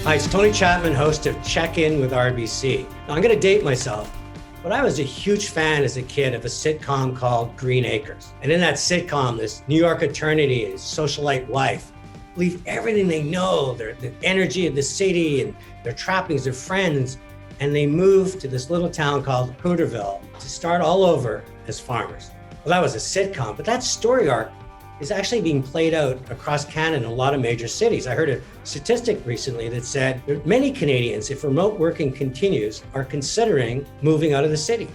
Hi, it's Tony Chapman, host of Check-In with RBC. Now, I'm going to date myself, but I was a huge fan as a kid of a sitcom called Green Acres. And in that sitcom, this New York eternity and socialite wife leave everything they know, the energy of the city and their trappings, their friends, and they move to this little town called Hooterville to start all over as farmers. Well, that was a sitcom, but that story arc is actually being played out across Canada in a lot of major cities. I heard a statistic recently that said that many Canadians, if remote working continues, are considering moving out of the city,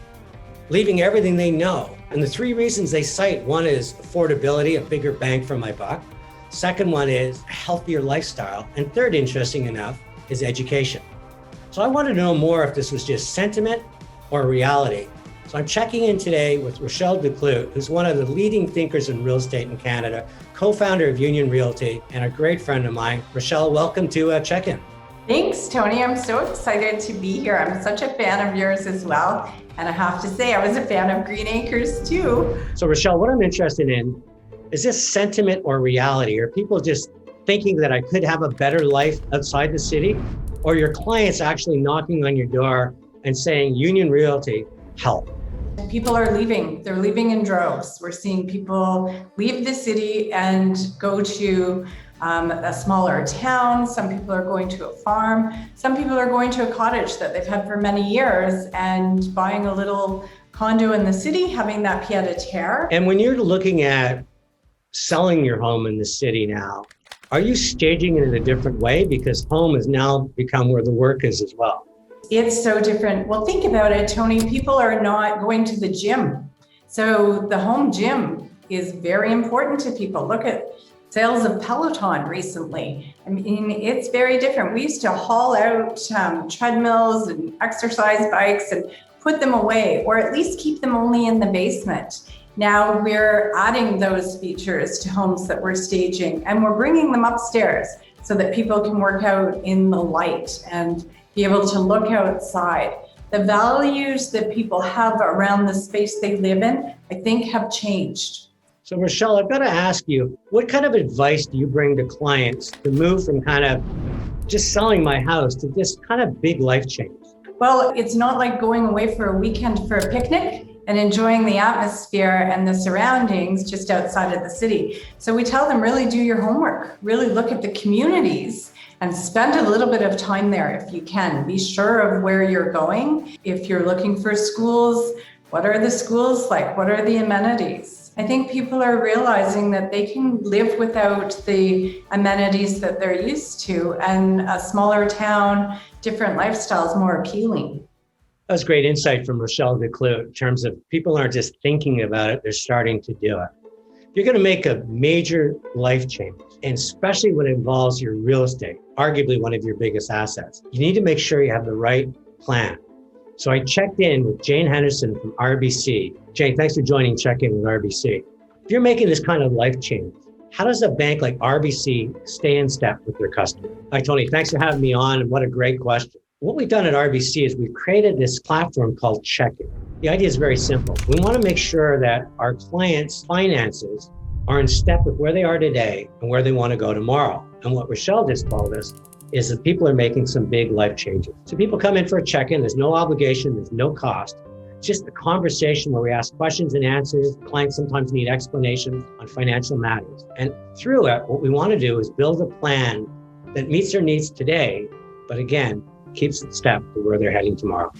leaving everything they know. And the three reasons they cite, one is affordability, a bigger bang for my buck. Second one is a healthier lifestyle. And third, interesting enough, is education. So I wanted to know more if this was just sentiment or reality. So I'm checking in today with Rochelle Decloux, who's one of the leading thinkers in real estate in Canada, co-founder of Union Realty, and a great friend of mine. Rochelle, welcome to Check-In. Thanks, Tony. I'm so excited to be here. I'm such a fan of yours as well. And I have to say, I was a fan of Green Acres too. So Rochelle, what I'm interested in, is this sentiment or reality? Are people just thinking that I could have a better life outside the city? Or your clients actually knocking on your door and saying, Union Realty, help? People are leaving. They're leaving in droves. We're seeing people leave the city and go to a smaller town. Some people are going to a farm. Some people are going to a cottage that they've had for many years and buying a little condo in the city, having that pied-à-terre. And when you're looking at selling your home in the city now, are you staging it in a different way? Because home has now become where the work is as well. It's so different. Well, think about it, Tony. People are not going to the gym. So the home gym is very important to people. Look at sales of Peloton recently. I mean, it's very different. We used to haul out treadmills and exercise bikes and put them away, or at least keep them only in the basement. Now we're adding those features to homes that we're staging, and we're bringing them upstairs so that people can work out in the light and be able to look outside. The values that people have around the space they live in, I think, have changed. So Rochelle, I've got to ask you, what kind of advice do you bring to clients to move from kind of just selling my house to this kind of big life change? Well, it's not like going away for a weekend for a picnic and enjoying the atmosphere and the surroundings just outside of the city. So we tell them, really do your homework, really look at the communities and spend a little bit of time there if you can. Be sure of where you're going. If you're looking for schools, what are the schools like? What are the amenities? I think people are realizing that they can live without the amenities that they're used to, and a smaller town, different lifestyles more appealing. That was great insight from Rochelle Decloux in terms of people aren't just thinking about it, they're starting to do it. You're going to make a major life change, and especially when it involves your real estate, arguably one of your biggest assets. You need to make sure you have the right plan. So I checked in with Jane Henderson from RBC. Jane, thanks for joining Check-In with RBC. If you're making this kind of life change, how does a bank like RBC stay in step with their customer? Hi, Tony. Thanks for having me on, and what a great question. What we've done at RBC is we've created this platform called Check-In. The idea is very simple. We want to make sure that our clients' finances are in step with where they are today and where they want to go tomorrow. And what Rochelle just told us is that people are making some big life changes. So people come in for a check-in, there's no obligation, there's no cost. It's just a conversation where we ask questions and answers. Clients sometimes need explanations on financial matters. And through it, what we want to do is build a plan that meets their needs today, but again, keeps it step to where they're heading tomorrow.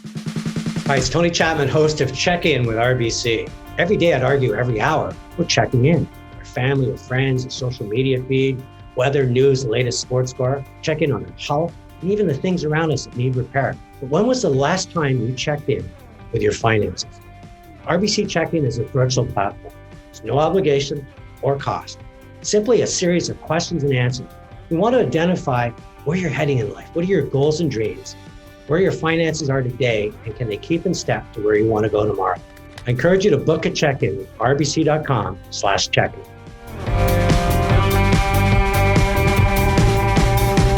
Hi, it's Tony Chapman, host of Check-In with RBC. Every day, I'd argue every hour, we're checking in. Our family, our friends, our social media feed, weather, news, the latest sports score, check in on our health, and even the things around us that need repair. But when was the last time you checked in with your finances? RBC Check-In is a virtual platform. There's no obligation or cost. Simply a series of questions and answers. We want to identify where you're heading in life. What are your goals and dreams? Where your finances are today, and can they keep in step to where you want to go tomorrow? I encourage you to book a check-in with rbc.com/check-in.